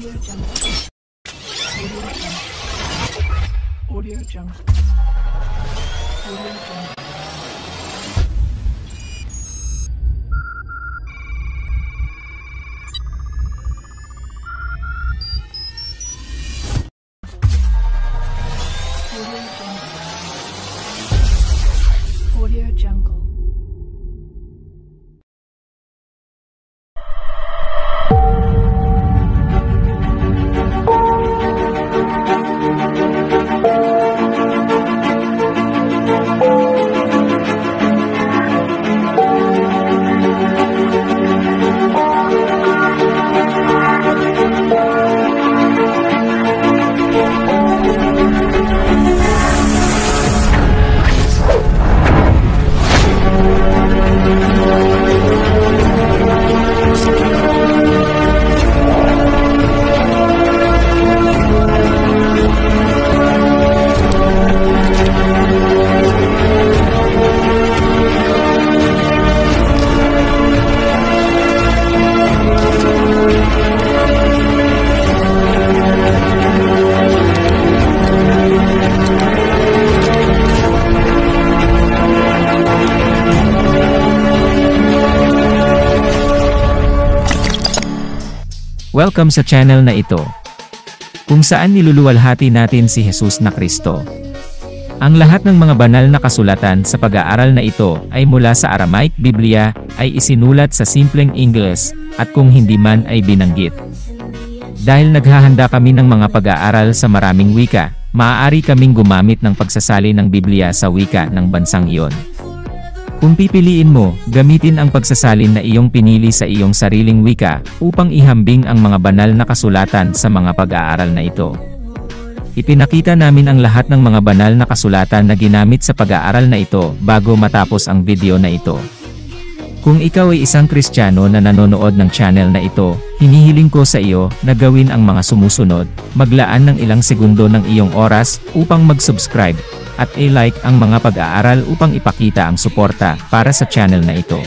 Audio Jungle. Audio Jungle. Audio Jungle. Audio Jungle. Welcome sa channel na ito, kung saan niluluwalhati natin si Jesus na Kristo. Ang lahat ng mga banal na kasulatan sa pag-aaral na ito ay mula sa Aramaic Biblia, ay isinulat sa simpleng Ingles, at kung hindi man ay binanggit. Dahil naghahanda kami ng mga pag-aaral sa maraming wika, maaari kaming gumamit ng pagsasali ng Biblia sa wika ng bansang iyon. Kung pipiliin mo, gamitin ang pagsasalin na iyong pinili sa iyong sariling wika, upang ihambing ang mga banal na kasulatan sa mga pag-aaral na ito. Ipinakita namin ang lahat ng mga banal na kasulatan na ginamit sa pag-aaral na ito, bago matapos ang video na ito. Kung ikaw ay isang Kristiyano na nanonood ng channel na ito, hinihiling ko sa iyo na gawin ang mga sumusunod, maglaan ng ilang segundo ng iyong oras, upang mag-subscribe, at i-like ang mga pag-aaral upang ipakita ang suporta para sa channel na ito.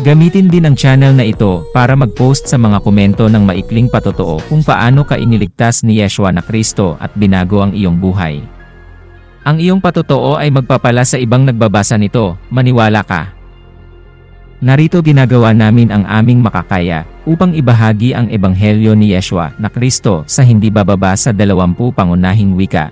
Gamitin din ang channel na ito para mag-post sa mga komento ng maikling patotoo kung paano ka iniligtas ni Yeshua na Kristo at binago ang iyong buhay. Ang iyong patotoo ay magpapala sa ibang nagbabasa nito, maniwala ka. Narito ginagawa namin ang aming makakaya upang ibahagi ang ebanghelyo ni Yeshua na Kristo sa hindi bababa sa 20 pangunahing wika.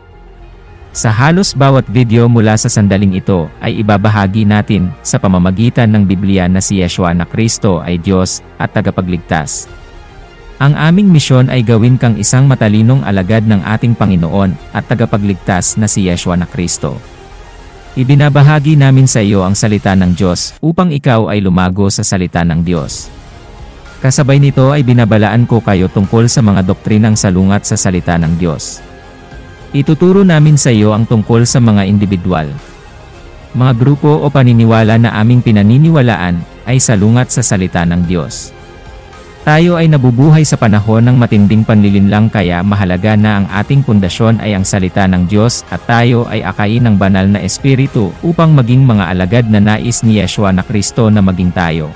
Sa halos bawat video mula sa sandaling ito ay ibabahagi natin sa pamamagitan ng Biblia na si Yeshua na Kristo ay Diyos at tagapagligtas. Ang aming misyon ay gawin kang isang matalinong alagad ng ating Panginoon at tagapagligtas na si Yeshua na Kristo. Ibinabahagi namin sa iyo ang salita ng Diyos upang ikaw ay lumago sa salita ng Diyos. Kasabay nito ay binabalaan ko kayo tungkol sa mga doktrinang salungat sa salita ng Diyos. Ituturo namin sa iyo ang tungkol sa mga individual, mga grupo o paniniwala na aming pinaniniwalaan ay salungat sa salita ng Diyos. Tayo ay nabubuhay sa panahon ng matinding panlilinlang, kaya mahalaga na ang ating pundasyon ay ang salita ng Diyos at tayo ay akayin ng banal na espiritu upang maging mga alagad na nais ni Yeshua na Kristo na maging tayo.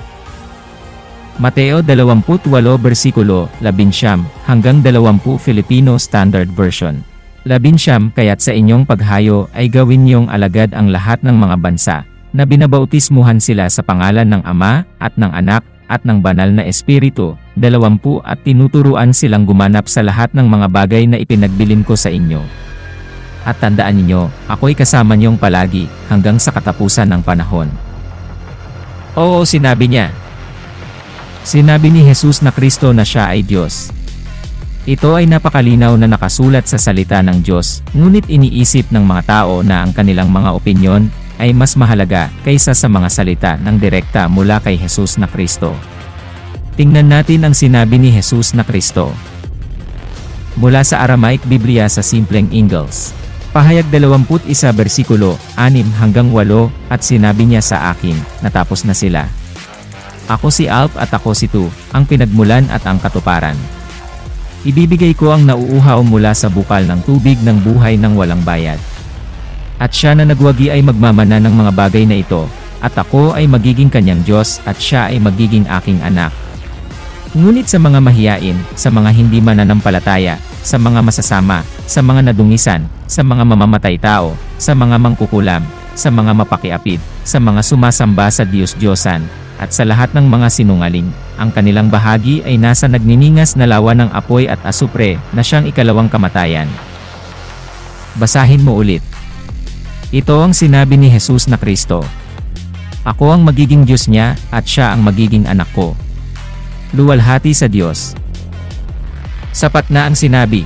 Mateo 28 versikulo 19 hanggang 20 Filipino Standard Version. 19 Kaya't sa inyong paghayo ay gawin niyong alagad ang lahat ng mga bansa, na binabautismuhan sila sa pangalan ng Ama, at ng Anak, at ng Banal na Espiritu. 20 At tinuturuan silang gumanap sa lahat ng mga bagay na ipinagbilin ko sa inyo. At tandaan ninyo, ako'y kasama niyong palagi, hanggang sa katapusan ng panahon. Oo, sinabi niya. Sinabi ni Jesus na Kristo na siya ay Diyos. Ito ay napakalinaw na nakasulat sa salita ng Diyos, ngunit iniisip ng mga tao na ang kanilang mga opinyon ay mas mahalaga kaysa sa mga salita ng direkta mula kay Jesus na Kristo. Tingnan natin ang sinabi ni Jesus na Kristo. Mula sa Aramaic Biblia sa simpleng Ingles. Pahayag 21 versikulo 6 hanggang 8, at sinabi niya sa akin, natapos na sila. Ako si Alpha at ako si Tu, ang pinagmulan at ang katuparan. Ibibigay ko ang nauuhaw mula sa bukal ng tubig ng buhay ng walang bayad. At siya na nagwagi ay magmamana ng mga bagay na ito, at ako ay magiging kanyang Diyos at siya ay magiging aking anak. Ngunit sa mga mahiyain, sa mga hindi mananampalataya, sa mga masasama, sa mga nadungisan, sa mga mamamatay tao, sa mga mangkukulam, sa mga mapakiapid, sa mga sumasamba sa Diyos-Diyosan, at sa lahat ng mga sinungaling, ang kanilang bahagi ay nasa nagniningas na lawa ng apoy at asupre, na siyang ikalawang kamatayan. Basahin mo ulit. Ito ang sinabi ni Jesus na Kristo. Ako ang magiging Diyos niya, at siya ang magiging anak ko. Luwalhati sa Diyos. Sapat na ang sinabi.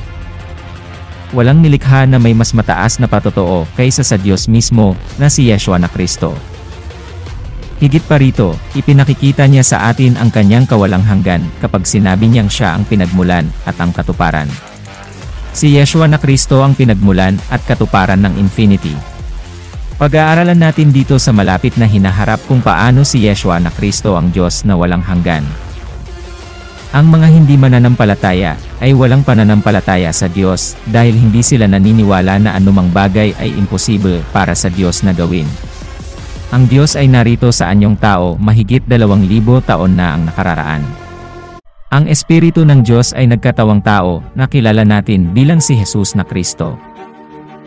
Walang nilikha na may mas mataas na patotoo kaysa sa Diyos mismo, na si Yeshua na Kristo. Higit pa rito, ipinakikita niya sa atin ang kanyang kawalang hanggan kapag sinabi niyang siya ang pinagmulan at ang katuparan. Si Yeshua na Kristo ang pinagmulan at katuparan ng infinity. Pag-aaralan natin dito sa malapit na hinaharap kung paano si Yeshua na Kristo ang Diyos na walang hanggan. Ang mga hindi mananampalataya ay walang pananampalataya sa Diyos dahil hindi sila naniniwala na anumang bagay ay imposible para sa Diyos na gawin. Ang Diyos ay narito sa anyong tao mahigit 2,000 taon na ang nakararaan. Ang Espiritu ng Diyos ay nagkatawang tao na kilala natin bilang si Jesus na Kristo.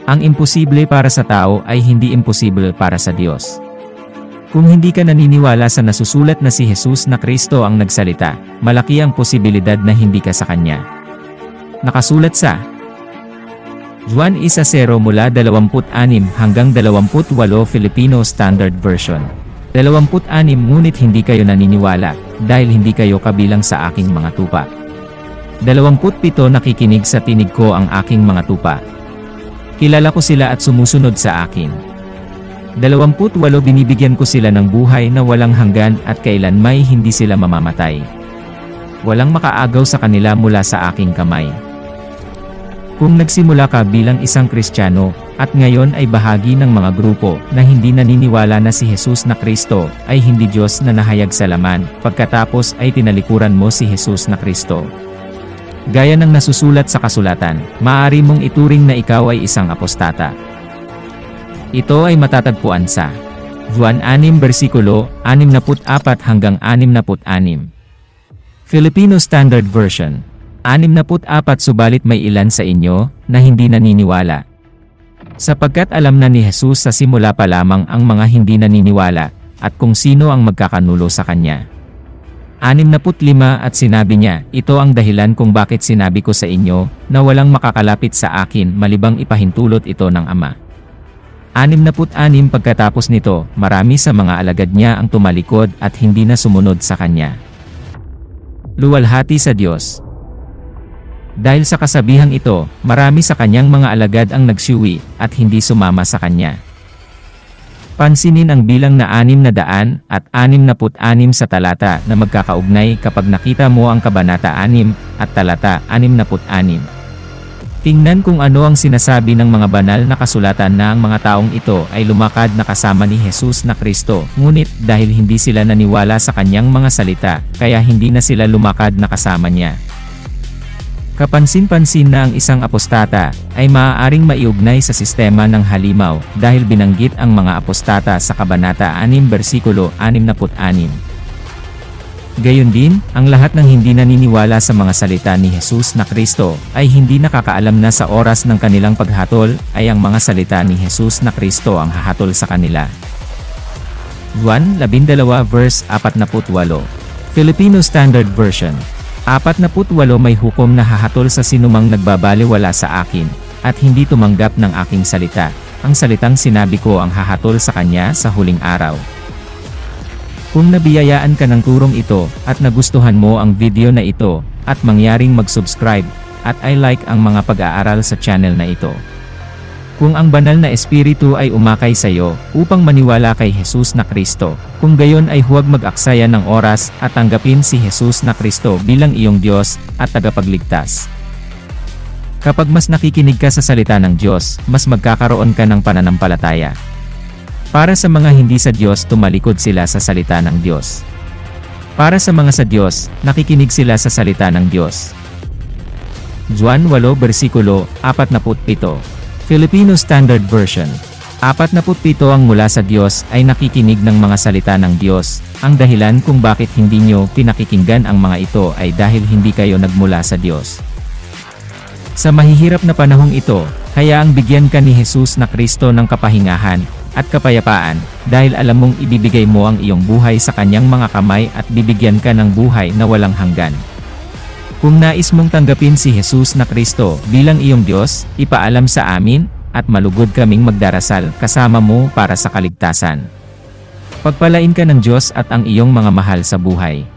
Ang imposible para sa tao ay hindi imposible para sa Diyos. Kung hindi ka naniniwala sa nasusulat na si Jesus na Kristo ang nagsalita, malaki ang posibilidad na hindi ka sa Kanya. Nakasulat sa Juan 1:0 mula 26 hanggang 28 Filipino Standard Version. 26 ngunit hindi kayo naniniwala, dahil hindi kayo kabilang sa aking mga tupa. 27 nakikinig sa tinig ko ang aking mga tupa. Kilala ko sila at sumusunod sa akin. 28 binibigyan ko sila ng buhay na walang hanggan at kailanmay hindi sila mamamatay. Walang makaagaw sa kanila mula sa aking kamay. Kung nagsimula ka bilang isang Kristiyano, at ngayon ay bahagi ng mga grupo na hindi naniniwala na si Jesus na Kristo ay hindi Diyos na nahayag sa laman, pagkatapos ay tinalikuran mo si Jesus na Kristo. Gaya ng nasusulat sa kasulatan, maaari mong ituring na ikaw ay isang apostata. Ito ay matatagpuan sa Juan 6 versikulo 64 hanggang 66. Filipino Standard Version. 64 subalit may ilan sa inyo na hindi naniniwala. Sapagkat alam na ni Jesus sa simula pa lamang ang mga hindi naniniwala, at kung sino ang magkakanulo sa kanya. 65 at sinabi niya, ito ang dahilan kung bakit sinabi ko sa inyo, na walang makakalapit sa akin malibang ipahintulot ito ng Ama. 66 pagkatapos nito, marami sa mga alagad niya ang tumalikod at hindi na sumunod sa kanya. Luwalhati sa Diyos. Dahil sa kasabihang ito, marami sa kanyang mga alagad ang nagsiuwi at hindi sumama sa kanya. Pansinin ang bilang na 666 sa talata na magkakaugnay kapag nakita mo ang kabanata 6 at talata 66. Tingnan kung ano ang sinasabi ng mga banal na kasulatan na ang mga taong ito ay lumakad na kasama ni Jesus na Kristo, ngunit dahil hindi sila naniwala sa kanyang mga salita, kaya hindi na sila lumakad na kasama niya. Kapansin-pansin na ang isang apostata ay maaaring maiugnay sa sistema ng halimaw dahil binanggit ang mga apostata sa kabanata 6 versikulo 66. Gayon din, ang lahat ng hindi naniniwala sa mga salita ni Jesus na Kristo ay hindi nakakaalam na sa oras ng kanilang paghatol ay ang mga salita ni Jesus na Kristo ang hahatol sa kanila. Juan 12 verse 48. Filipino Standard Version. 48 may hukom na hahatol sa sinumang nagbabaliwala sa akin, at hindi tumanggap ng aking salita. Ang salitang sinabi ko ang hahatol sa kanya sa huling araw. Kung nabiyayaan ka ng turong ito, at nagustuhan mo ang video na ito, at mangyaring mag-subscribe, at i-like ang mga pag-aaral sa channel na ito. Kung ang banal na espiritu ay umakay sa iyo, upang maniwala kay Jesus na Kristo, kung gayon ay huwag mag-aksaya ng oras, at tanggapin si Jesus na Kristo bilang iyong Diyos, at tagapagligtas. Kapag mas nakikinig ka sa salita ng Diyos, mas magkakaroon ka ng pananampalataya. Para sa mga hindi sa Diyos, tumalikod sila sa salita ng Diyos. Para sa mga sa Diyos, nakikinig sila sa salita ng Diyos. Juan 8 versikulo 47. Filipino Standard Version. 47 ang mula sa Diyos ay nakikinig ng mga salita ng Diyos. Ang dahilan kung bakit hindi nyo pinakikinggan ang mga ito ay dahil hindi kayo nagmula sa Diyos. Sa mahihirap na panahong ito, hayaang bigyan ka ni Jesus na Kristo ng kapahingahan at kapayapaan, dahil alam mong ibibigay mo ang iyong buhay sa kanyang mga kamay at bibigyan ka ng buhay na walang hanggan. Kung nais mong tanggapin si Jesus na Kristo bilang iyong Diyos, ipaalam sa amin, at malugod kaming magdarasal kasama mo para sa kaligtasan. Pagpalain ka ng Diyos at ang iyong mga mahal sa buhay.